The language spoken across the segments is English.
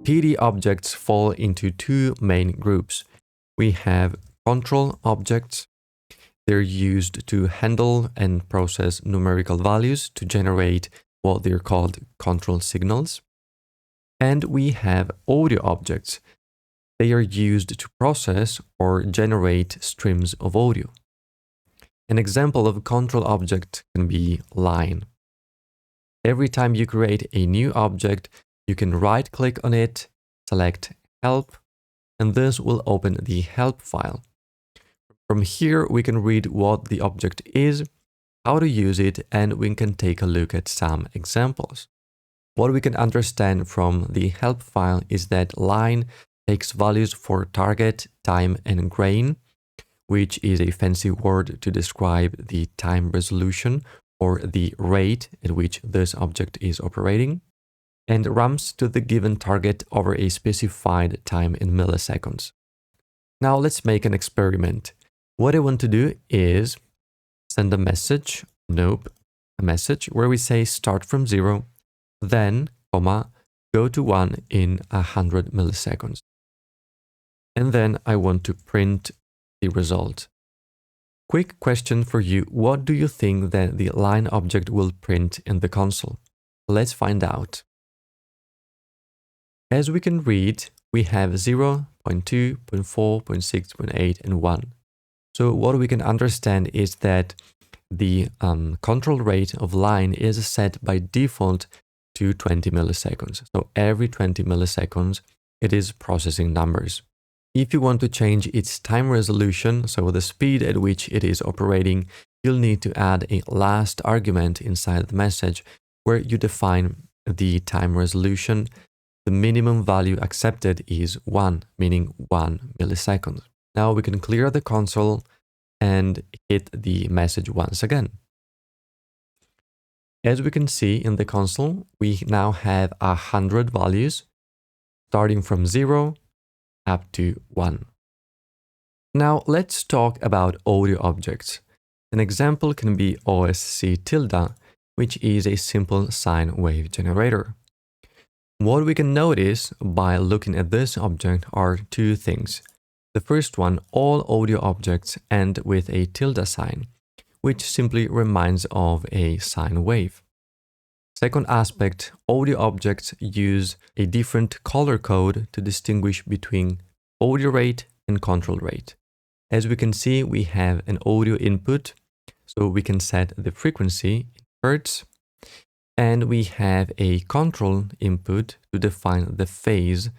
PD objects fall into two main groups. We have control objects. They're used to handle and process numerical values to generate what they're called control signals. And we have audio objects. They are used to process or generate streams of audio. An example of a control object can be line. Every time you create a new object, you can right-click on it, select Help, and this will open the help file. From here, we can read what the object is, how to use it, and we can take a look at some examples. What we can understand from the help file is that line takes values for target, time, and grain, which is a fancy word to describe the time resolution or the rate at which this object is operating, and ramps to the given target over a specified time in milliseconds. Now let's make an experiment. What I want to do is send a message, a message where we say start from 0, then, comma, go to 1 in 100 milliseconds. And then I want to print the result. Quick question for you. What do you think that the line object will print in the console? Let's find out. As we can read, we have 0, 0.2, 0.4, 0.6, 0.8, and 1. So what we can understand is that the control rate of line is set by default to 20 milliseconds. So every 20 milliseconds, it is processing numbers. If you want to change its time resolution, so the speed at which it is operating, you'll need to add a last argument inside the message where you define the time resolution. The minimum value accepted is 1, meaning 1 millisecond. Now we can clear the console and hit the message once again. As we can see in the console, we now have 100 values, starting from 0 up to 1. Now let's talk about audio objects. An example can be OSC tilde, which is a simple sine wave generator. What we can notice by looking at this object are two things. The first one, all audio objects end with a tilde sign, which simply reminds of a sine wave. Second aspect, audio objects use a different color code to distinguish between audio rate and control rate. As we can see, we have an audio input, so we can set the frequency in hertz, and we have a control input to define the phase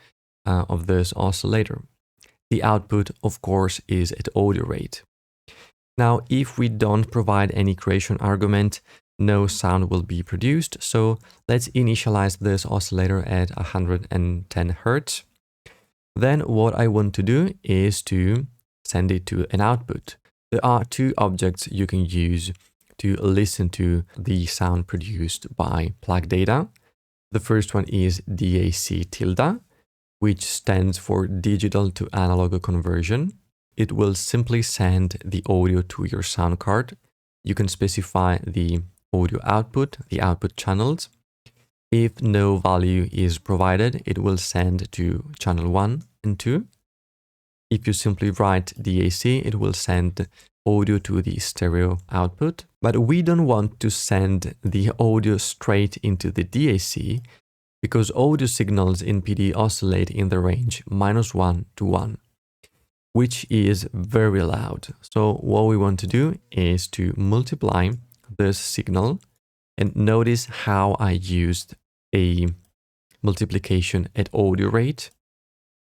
of this oscillator. The output, of course, is at audio rate. Now, if we don't provide any creation argument, no sound will be produced. So let's initialize this oscillator at 110 Hertz. Then what I want to do is to send it to an output. There are two objects you can use to listen to the sound produced by Plugdata. The first one is DAC tilde, which stands for digital to analog conversion. It will simply send the audio to your sound card. You can specify the audio output, the output channels. If no value is provided, it will send to channel 1 and 2. If you simply write DAC, it will send audio to the stereo output. But we don't want to send the audio straight into the DAC because audio signals in PD oscillate in the range -1 to 1, which is very loud. So what we want to do is to multiply this signal, and notice how I used a multiplication at audio rate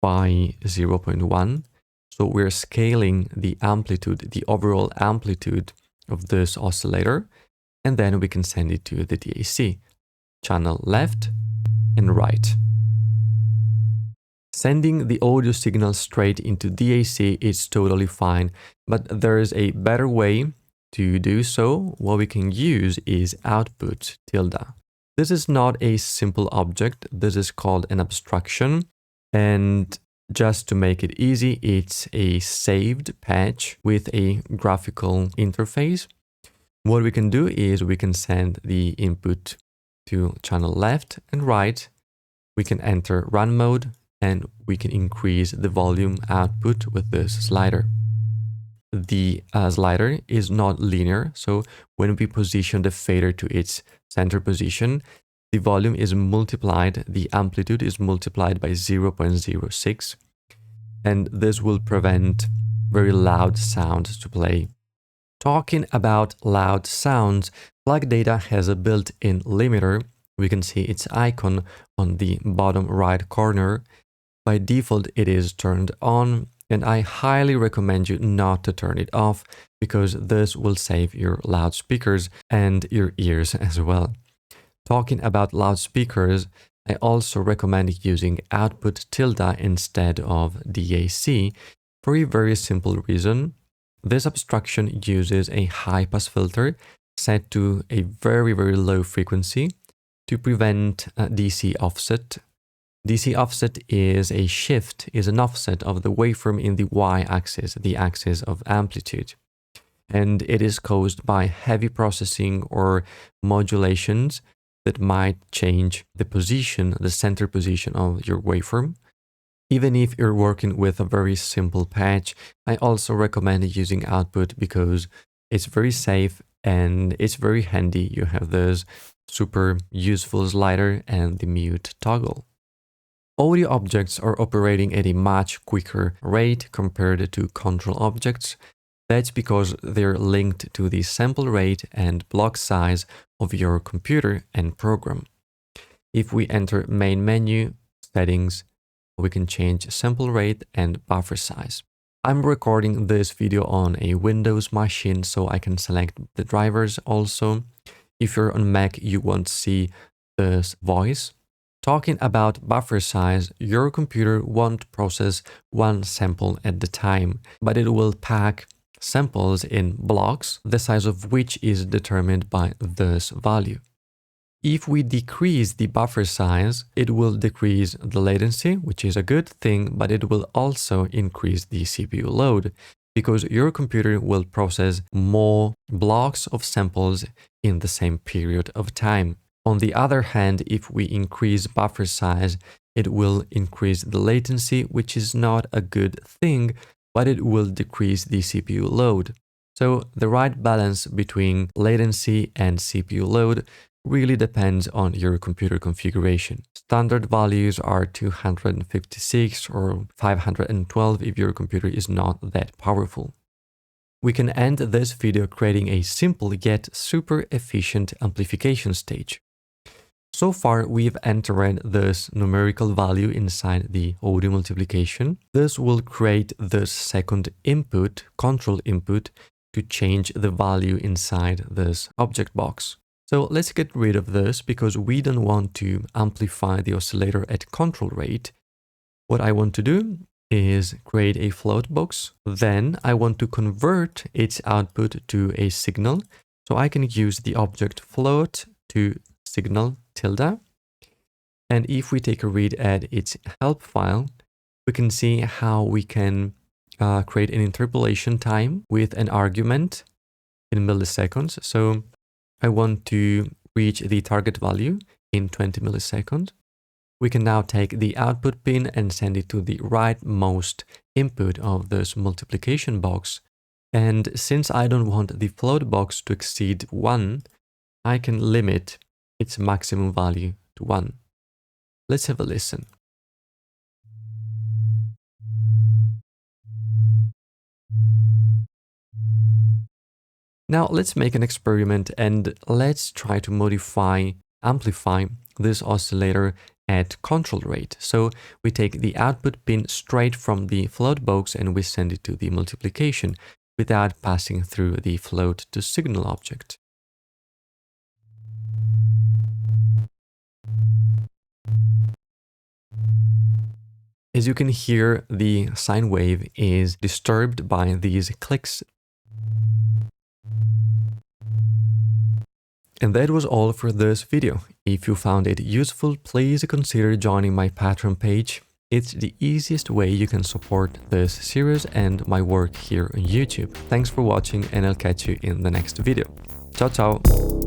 by 0.1. So we're scaling the amplitude, the overall amplitude of this oscillator, and then we can send it to the DAC, channel left and right. Sending the audio signal straight into DAC is totally fine, but there is a better way to do so. What we can use is output tilde. This is not a simple object. This is called an abstraction. And just to make it easy, it's a saved patch with a graphical interface. What we can do is we can send the input to channel left and right. we can enter run mode and we can increase the volume output with this slider. The slider is not linear, so when we position the fader to its center position, the volume is multiplied, the amplitude is multiplied by 0.06, and this will prevent very loud sounds to play. Talking about loud sounds, Plugdata has a built-in limiter. We can see its icon on the bottom right corner. By default, it is turned on, and I highly recommend you not to turn it off because this will save your loudspeakers and your ears as well. Talking about loudspeakers, I also recommend using output tilde instead of DAC for a very simple reason. This abstraction uses a high-pass filter set to a very low frequency to prevent DC offset. DC offset is an offset of the waveform in the y-axis, the axis of amplitude. And it is caused by heavy processing or modulations that might change the position, the center position of your waveform. Even if you're working with a very simple patch, I also recommend using output because it's very safe and it's very handy. You have this super useful slider and the mute toggle. Audio objects are operating at a much quicker rate compared to control objects. That's because they're linked to the sample rate and block size of your computer and program. If we enter main menu, settings, we can change sample rate and buffer size. I'm recording this video on a Windows machine, so I can select the drivers also. If you're on Mac, you won't see this voice. Talking about buffer size, your computer won't process one sample at a time, but it will pack samples in blocks, the size of which is determined by this value. If we decrease the buffer size, it will decrease the latency, which is a good thing, but it will also increase the CPU load because your computer will process more blocks of samples in the same period of time. On the other hand, if we increase buffer size, it will increase the latency, which is not a good thing, but it will decrease the CPU load. So the right balance between latency and CPU load really depends on your computer configuration. Standard values are 256 or 512 if your computer is not that powerful. We can end this video creating a simple yet super efficient amplification stage. So far, we've entered this numerical value inside the audio multiplication. This will create the second input, control input, to change the value inside this object box. So let's get rid of this because we don't want to amplify the oscillator at control rate. What I want to do is create a float box. Then I want to convert its output to a signal. So I can use the object float to signal tilde. And if we take a read at its help file, we can see how we can create an interpolation time with an argument in milliseconds. So I want to reach the target value in 20 milliseconds. We can now take the output pin and send it to the rightmost input of this multiplication box. And since I don't want the float box to exceed 1, I can limit its maximum value to 1. Let's have a listen. Now let's make an experiment and let's try to amplify this oscillator at control rate. So we take the output pin straight from the float box and we send it to the multiplication without passing through the float to signal object. As you can hear, the sine wave is disturbed by these clicks. And that was all for this video. If you found it useful, please consider joining my Patreon page. It's the easiest way you can support this series and my work here on YouTube. Thanks for watching and I'll catch you in the next video. Ciao, ciao!